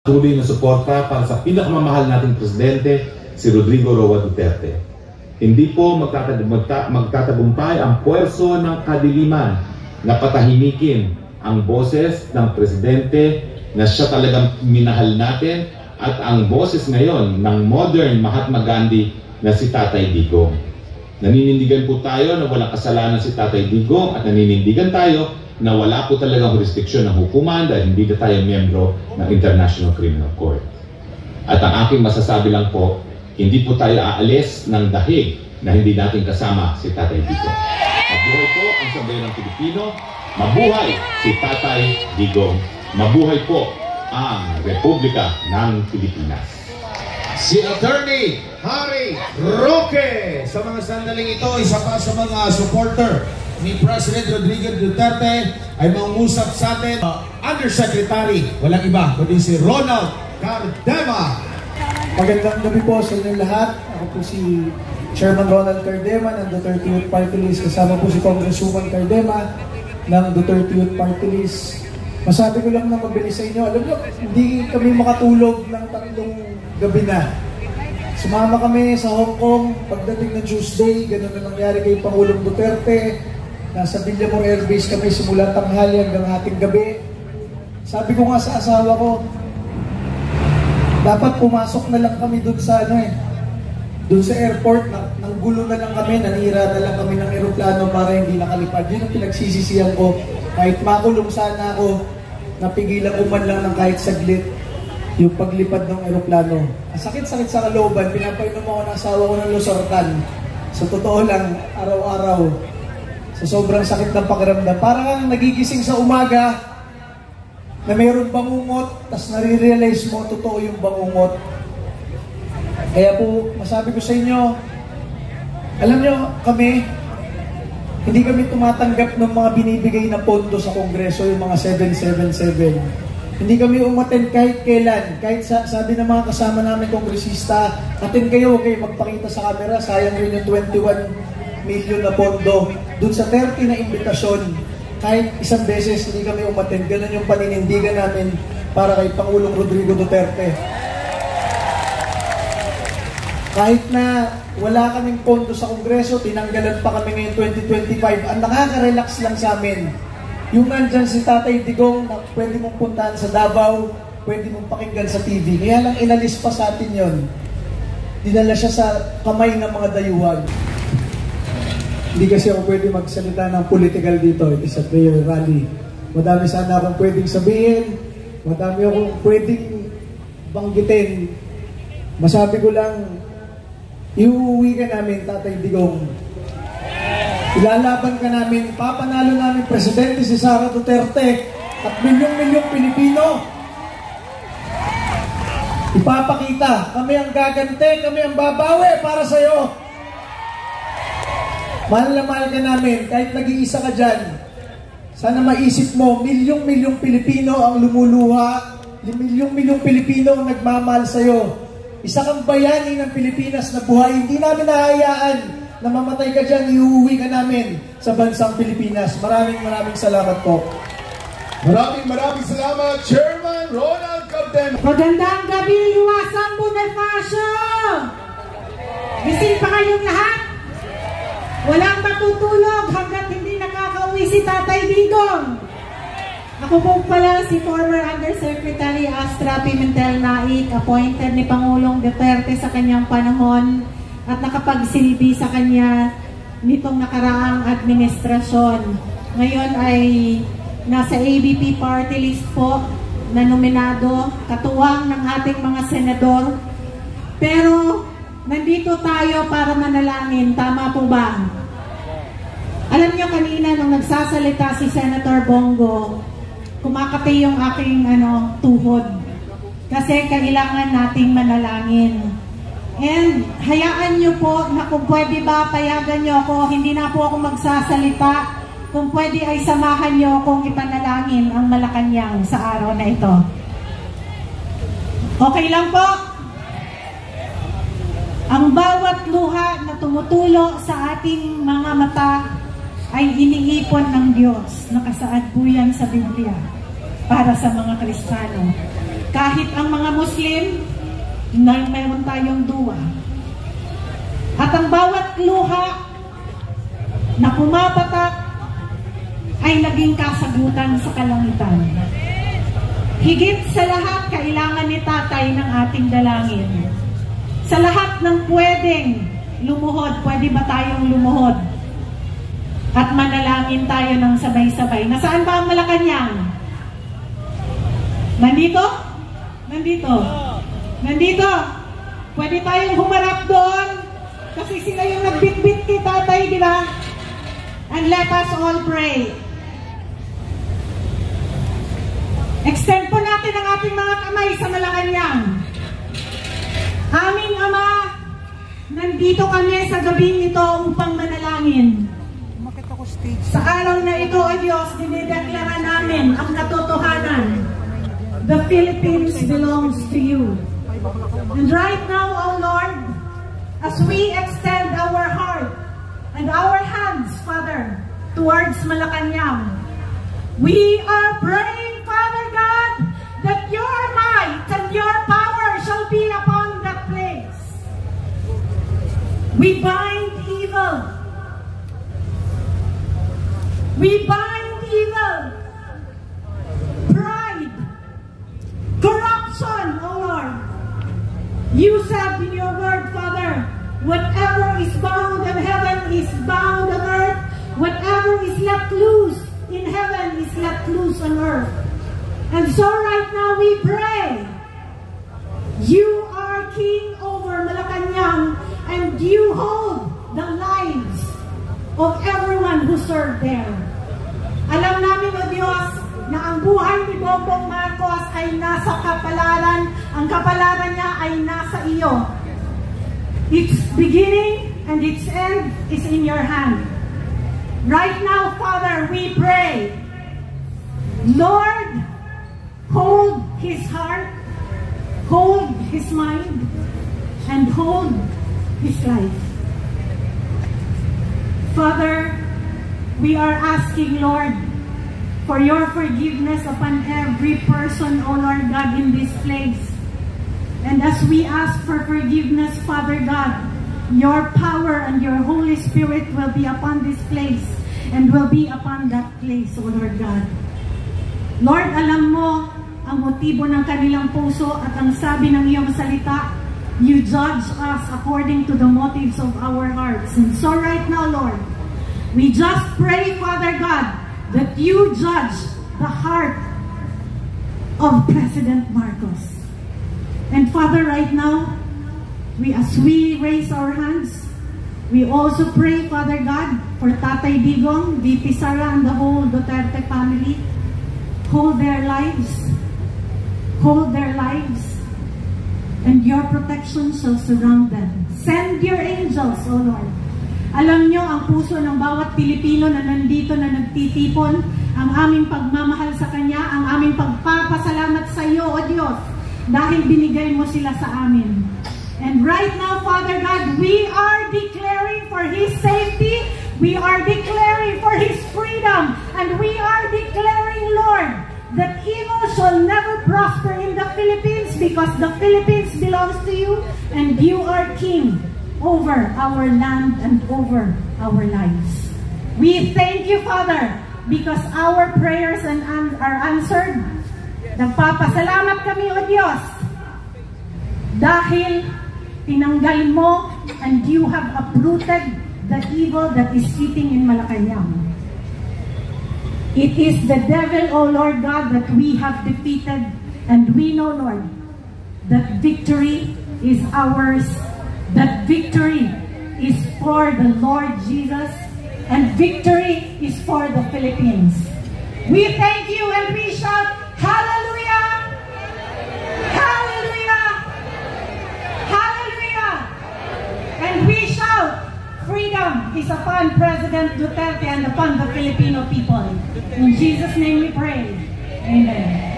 tuloy na suporta para sa pinakamamahal nating presidente, si Rodrigo Roa Duterte. Hindi po magtatagumpay ang puwerso ng kadiliman na patahimikin ang boses ng presidente na siya talagang minahal natin at ang boses ngayon ng modern Mahatma Gandhi na si Tatay Digong. Naninindigan po tayo na walang kasalanan si Tatay Digong at naninindigan tayo na wala po talagang jurisdiksyon ng hukuman dahil hindi na tayo miyembro ng International Criminal Court. At ang aking masasabi lang po, hindi po tayo aalis ng dahig na hindi natin kasama si Tatay Digong. Mabuhay po ang sambayanang Pilipino, mabuhay si Tatay Digong, mabuhay po ang Republika ng Pilipinas. Si Attorney Harry Roque sa mga sandaling ito, isa pa sa mga supporter ni President Rodrigo Duterte ay mangusap sa atin Undersecretary, walang iba kundi si Ronald Cardema. Magandang gabi po sa inyo lahat. Ako po si Chairman Ronald Cardema ng Duterte Youth Party List. Kasama po si Congresswoman Cardema ng Duterte Youth Party List. Masabi ko lang na mabilis sa inyo. Alam nyo, hindi kami makatulog ng 3 gabi na. Sumama kami sa Hong Kong pagdating ng Tuesday. Ganun na nangyari kay Pangulong Duterte. Nasa Villamor Air Base kami simula tanghali hanggang ating gabi. Sabi ko nga sa asawa ko, dapat pumasok na lang kami doon sa doon sa airport, nang gulo na lang kami, nanira na lang kami ng eroplano para hindi nakalipad. Yun ang pinagsisisihan ko. Kahit makulong sana ako, napigilan ko man lang ng kahit saglit yung paglipad ng eroplano. Ang sakit-sakit sa kalooban, pinapainom ako ng asawa ko ng Losartan. Sa totoo lang, araw-araw, sa sobrang sakit ng pakiramdam. Parang nagigising sa umaga na mayroon bangungot, tas nare-realize mo, totoo yung bangungot. Kaya po, masabi ko sa inyo, alam nyo, kami, hindi kami tumatanggap ng mga binibigay na pondo sa Kongreso, yung mga 777. Hindi kami umattend kahit kailan. Kahit sabi ng mga kasama namin kongresista, attend kayo, okay, magpakita sa camera, sayang rin yung 21 million na pondo. Doon sa 30 na imbitasyon, kahit isang beses hindi kami umattend. Ganun yung paninindigan namin para kay Pangulong Rodrigo Duterte. Kahit na wala kaming pondo sa Kongreso, tinanggalan pa kami ngayong 2025. Ang nakaka-relax lang sa amin, yung nandyan si Tatay Digong na pwede mong puntahan sa Davao, pwede mong pakinggan sa TV. Kaya lang inalis pa sa atin yon. Dinala siya sa kamay ng mga dayuhan. Hindi kasi ako pwede magsalita ng political dito. It is a prayer rally. Madami sana akong pwedeng sabihin. Madami akong pwedeng banggitin. Masabi ko lang, iuwi ka namin, Tatay Digong. Ilalaban ka namin, papanalo namin Presidente si Sara Duterte at milyong-milyong Pilipino. Ipapakita, kami ang gagante, kami ang babawi para sa'yo. Mahal na mahal ka namin, kahit nag-iisa ka dyan. Sana maisip mo, milyong-milyong Pilipino ang lumuluha, milyong-milyong Pilipino ang nagmamahal sa'yo. Isa kang bayani ng Pilipinas na buhay. Hindi namin nahahayaan na mamatay ka dyan, iuwi ka namin sa bansang Pilipinas. Maraming salamat po. Maraming salamat, Chairman Ronald Cardema. Magandang gabi, Iwasang Bonifacio! Gising pa kayong lahat? Walang matutulog hanggat hindi nakakauwi si Tatay Digong. Ako po pala si former Undersecretary Astra Pimentel Naik, appointed ni Pangulong Duterte sa kanyang panahon at nakapagsilbi sa kanya nitong nakaraang administrasyon. Ngayon ay nasa ABP party list po na nominado, katuwang ng ating mga senador. Pero nandito tayo para manalangin, tama po ba? Alam niyo kanina nung nagsasalita si Senator Bongo, kumakati yung aking tuhod. Kasi kailangan nating manalangin. And hayaan nyo po na kung pwede ba, payagan nyo ako, hindi na po ako magsasalita. Kung pwede ay samahan nyo akong ipanalangin ang Malacanang sa araw na ito. Okay lang po? Ang bawat luha na tumutulo sa ating mga mata ay iniipon ng Diyos. Nakasaad po yan sa Biblia para sa mga Kristiyano. Kahit ang mga Muslim, na mayroon tayong duwa. At ang bawat luha na pumapatak ay naging kasagutan sa kalangitan. Higit sa lahat, kailangan ni Tatay ng ating dalangin. Sa lahat ng pwedeng lumuhod, pwede ba tayong lumuhod? At manalangin tayo ng sabay-sabay. Nasaan ba ang Malacanang? Nandito? Nandito. Nandito. Pwede tayong humarap doon. Kasi sila yung nagbitbit kay Tatay, di ba? And let us all pray. Extend po natin ang ating mga kamay sa Malacanang. Aming Ama, nandito kami sa gabing ito upang manalangin. Sa araw na ito, O Diyos, dinideklara namin ang katotohanan. The Philippines belongs to you. And right now, O Lord, as we extend our heart and our hands, Father, towards Malacanang, we are praying, Father God, that your might and your power shall be upon that place. We bind evil. We bind evil, pride, corruption, O Lord. You said in your word, Father, whatever is bound in heaven is bound on earth. Whatever is let loose in heaven is let loose on earth. And so right now we pray, you are king over Malacanang and you hold the lives of everyone who served there. Alam namin, O Diyos, na ang buhay ni Bongbong Marcos ay nasa kapalaran, ang kapalaran niya ay nasa iyo. Its beginning and its end is in your hand. Right now, Father, we pray, Lord, hold his heart, hold his mind, and hold his life. Father, we are asking, Lord, for your forgiveness upon every person, O Lord God, in this place. And as we ask for forgiveness, Father God, your power and your Holy Spirit will be upon this place and will be upon that place, O Lord God. Lord, alam mo ang motibo ng kanilang puso at ang sabi ng iyong salita, you judge us according to the motives of our hearts. And so right now, Lord, we just pray, Father God, that you judge the heart of President Marcos. And Father, right now, as we raise our hands, we also pray, Father God, for Tatay Digong, VP Sara, and the whole Duterte family. Hold their lives. Hold their lives. And your protection shall surround them. Send your angels, O Lord. Alam nyo, ang puso ng bawat Pilipino na nandito na nagtitipon, ang aming pagmamahal sa Kanya, ang aming pagpapasalamat sa iyo, O Diyos, dahil binigay mo sila sa amin. And right now, Father God, we are declaring for His safety, we are declaring for His freedom, and we are declaring, Lord, that evil shall never prosper in the Philippines because the Philippines belongs to you and you are King over our land and over our lives. We thank you, Father, because our prayers are answered. Nagpapasalamat kami, O Diyos, dahil tinanggal mo and you have uprooted the evil that is sitting in Malacanang. It is the devil, O Lord God, that we have defeated, and we know, Lord, that victory is ours. That victory is for the Lord Jesus, and victory is for the Philippines. We thank you and we shout, Hallelujah! Hallelujah! Hallelujah! And we shout, freedom is upon President Duterte and upon the Filipino people. In Jesus' name we pray. Amen.